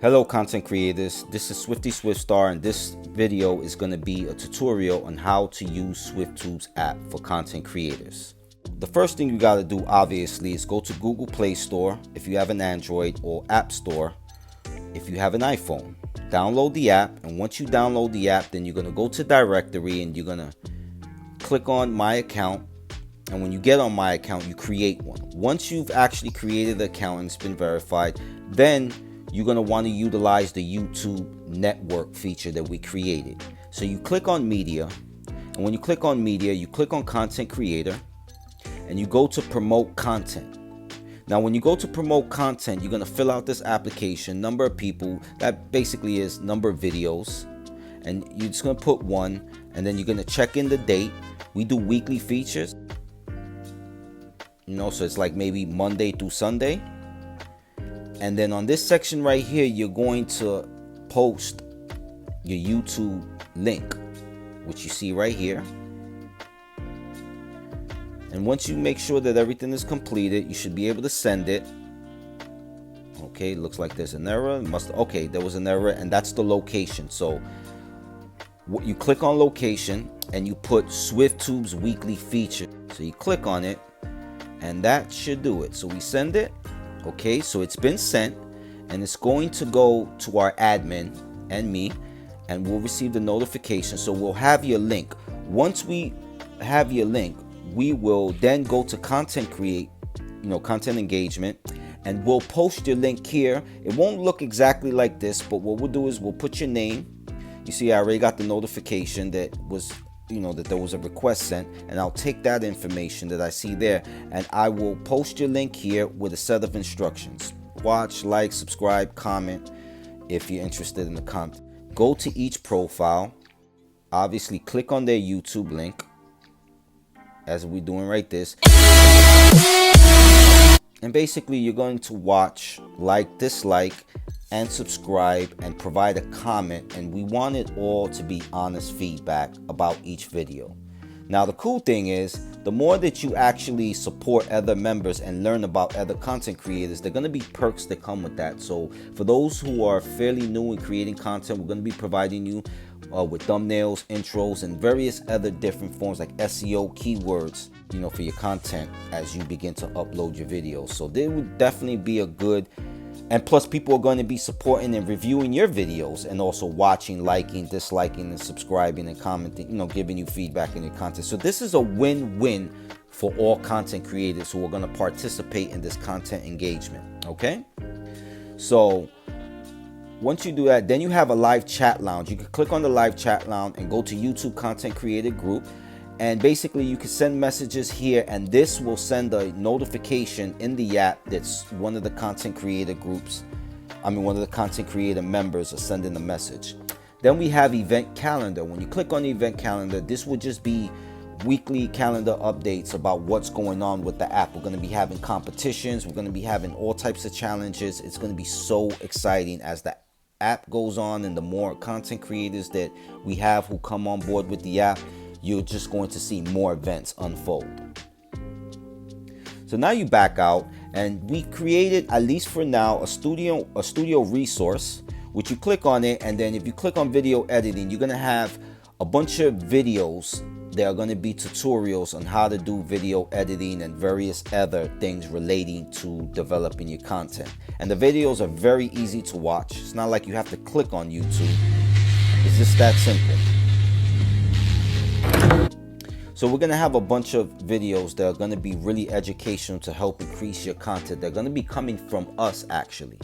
Hello content creators, this is Swifty Swiftstar, and this video is going to be a tutorial on how to use SwiftTubes app for content creators. The first thing you got to do obviously is go to Google Play Store if you have an Android, or App Store if you have an iPhone. Download the app, and once you download the app, then you're going to go to directory and you're going to click on My Account. And when you get on My Account, you create one. Once you've actually created the account and it's been verified, then you're going to want to utilize the YouTube network feature that we created. So you click on media, and when you click on media, you click on content creator, and you go to promote content. Now when you go to promote content, you're going to fill out this application, number of people, that basically is number of videos, and you're just going to put one, and then you're going to check in the date. We do weekly features, so it's like maybe Monday through Sunday. And then on this section right here, you're going to post your YouTube link, which you see right here. And once you make sure that everything is completed, you should be able to send it. Okay, looks like there's an error. Okay, there was an error, and that's the location. So you click on location and you put SwiftTubes weekly feature. So you click on it, and that should do it. So we send it. Okay, so it's been sent, and it's going to go to our admin and me, and we'll receive the notification. So we'll have your link. Once we have your link, we will then go to content content engagement, and we'll post your link here. It won't look exactly like this, but what we'll do is we'll put your name. You see, I already got the notification that was that there was a request sent, and I'll take that information that I see there, and I will post your link here with a set of instructions. Watch, like, subscribe, comment if you're interested in the content. Go to each profile, obviously click on their YouTube link, as we're doing right this, and basically you're going to watch, like, dislike, and subscribe, and provide a comment, and we want it all to be honest feedback about each video. Now the cool thing is, the more that you actually support other members and learn about other content creators, there are going to be perks that come with that. So for those who are fairly new in creating content, we're going to be providing you with thumbnails, intros, and various other different forms like SEO keywords, for your content as you begin to upload your videos. So there would definitely be a good. And plus, people are going to be supporting and reviewing your videos, and also watching, liking, disliking, and subscribing and commenting, giving you feedback in your content. So this is a win-win for all content creators who are going to participate in this content engagement. Okay? So once you do that, then you have a live chat lounge. You can click on the live chat lounge and go to YouTube Content Creator Group. And basically you can send messages here, and this will send a notification in the app that's one of the content creator groups. One of the content creator members are sending a message. Then we have event calendar. When you click on the event calendar, this will just be weekly calendar updates about what's going on with the app. We're going to be having competitions. We're going to be having all types of challenges. It's going to be so exciting as the app goes on, and the more content creators that we have who come on board with the app, you're just going to see more events unfold. So now you back out, and we created, at least for now, a studio resource, which you click on it, and then if you click on video editing, you're going to have a bunch of videos. There are going to be tutorials on how to do video editing and various other things relating to developing your content. And the videos are very easy to watch. It's not like you have to click on YouTube. It's just that simple. So we're going to have a bunch of videos that are going to be really educational to help increase your content. They're going to be coming from us, actually.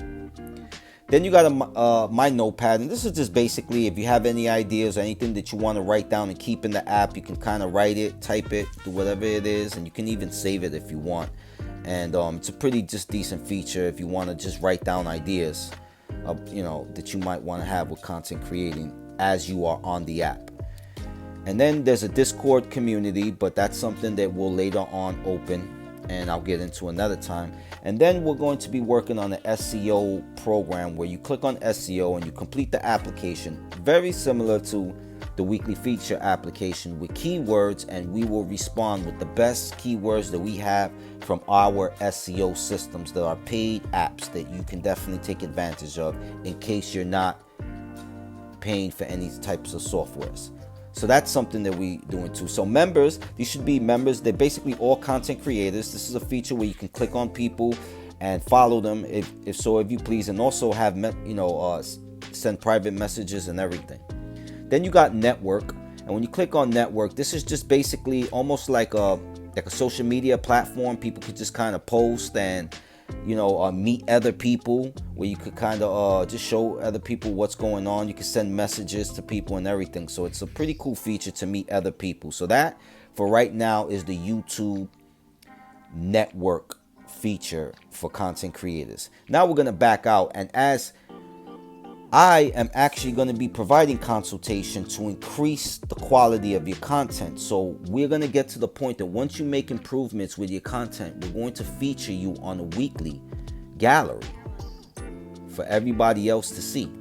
Then you got my notepad, and this is just basically if you have any ideas or anything that you want to write down and keep in the app, you can kind of write it, type it, do whatever it is, and you can even save it if you want. And it's a pretty just decent feature if you want to just write down ideas that you might want to have with content creating as you are on the app. And then there's a Discord community, but that's something that we'll later on open, and I'll get into another time. And then we're going to be working on an SEO program where you click on SEO and you complete the application, very similar to the weekly feature application with keywords, and we will respond with the best keywords that we have from our SEO systems that are paid apps that you can definitely take advantage of in case you're not paying for any types of softwares. So that's something that we doing too. So members, these should be members. They're basically all content creators. This is a feature where you can click on people and follow them if you please, and also have send private messages and everything. Then you got network, and when you click on network, this is just basically almost like a social media platform. People could just kind of post and meet other people, where you could kind of just show other people what's going on. You can send messages to people and everything. So it's a pretty cool feature to meet other people. So that for right now is the YouTube network feature for content creators. Now we're going to back out, and as I am actually going to be providing consultation to increase the quality of your content. So we're going to get to the point that once you make improvements with your content, we're going to feature you on a weekly gallery for everybody else to see.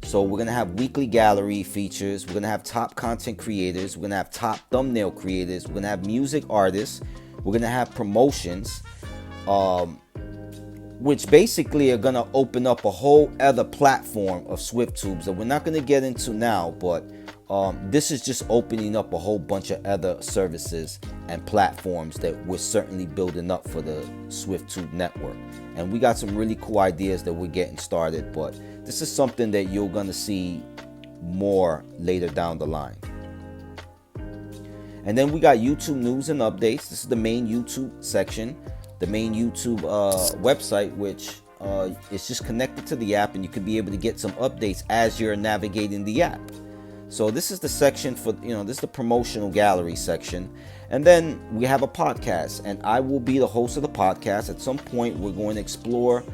So we're going to have weekly gallery features. We're going to have top content creators. We're going to have top thumbnail creators. We're going to have music artists. We're going to have promotions, which basically are going to open up a whole other platform of SwiftTubes that we're not going to get into now, but this is just opening up a whole bunch of other services and platforms that we're certainly building up for the SwiftTube network. And we got some really cool ideas that we're getting started, but this is something that you're going to see more later down the line. And then we got YouTube news and updates. This is the main YouTube section. The main YouTube website, which is just connected to the app, and you can be able to get some updates as you're navigating the app. So this is the section for, this is the promotional gallery section. And then we have a podcast, and I will be the host of the podcast. At some point, we're going to explore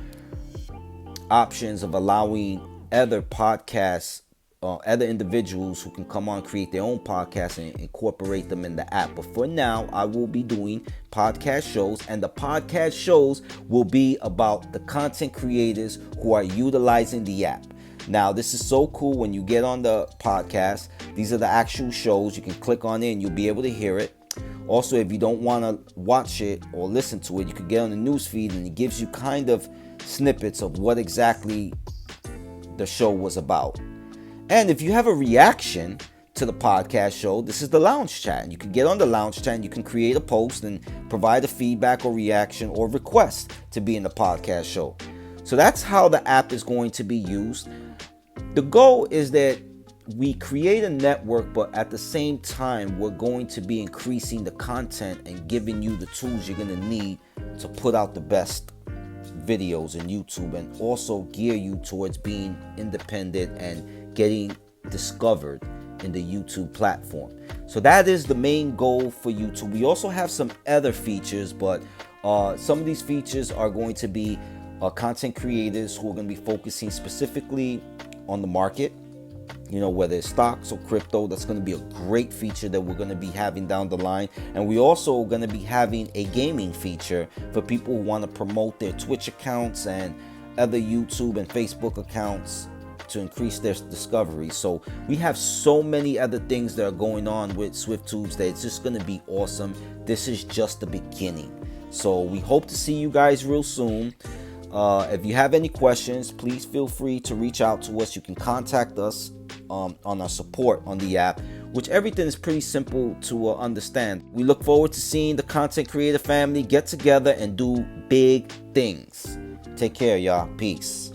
options of allowing other podcasts, other individuals who can come on, create their own podcast and incorporate them in the app. But for now, I will be doing podcast shows, and the podcast shows will be about the content creators who are utilizing the app. Now, this is so cool. When you get on the podcast, these are the actual shows. You can click on it and you'll be able to hear it. Also, if you don't want to watch it or listen to it, you can get on the news feed, and it gives you kind of snippets of what exactly the show was about. And if you have a reaction to the podcast show, this is the lounge chat. And you can get on the lounge chat and you can create a post and provide a feedback or reaction or request to be in the podcast show. So that's how the app is going to be used. The goal is that we create a network, but at the same time, we're going to be increasing the content and giving you the tools you're going to need to put out the best videos in YouTube, and also gear you towards being independent and getting discovered in the YouTube platform. So that is the main goal for YouTube. We also have some other features, but some of these features are going to be content creators who are going to be focusing specifically on the market, whether it's stocks or crypto. That's going to be a great feature that we're going to be having down the line. And we also are going to be having a gaming feature for people who want to promote their Twitch accounts and other YouTube and Facebook accounts to increase their discovery. So we have so many other things that are going on with SwiftTubes that it's just going to be awesome. This is just the beginning. So we hope to see you guys real soon. If you have any questions, please feel free to reach out to us. You can contact us on our support on the app, which everything is pretty simple to understand. We look forward to seeing the content creator family get together and do big things. Take care, y'all. Peace.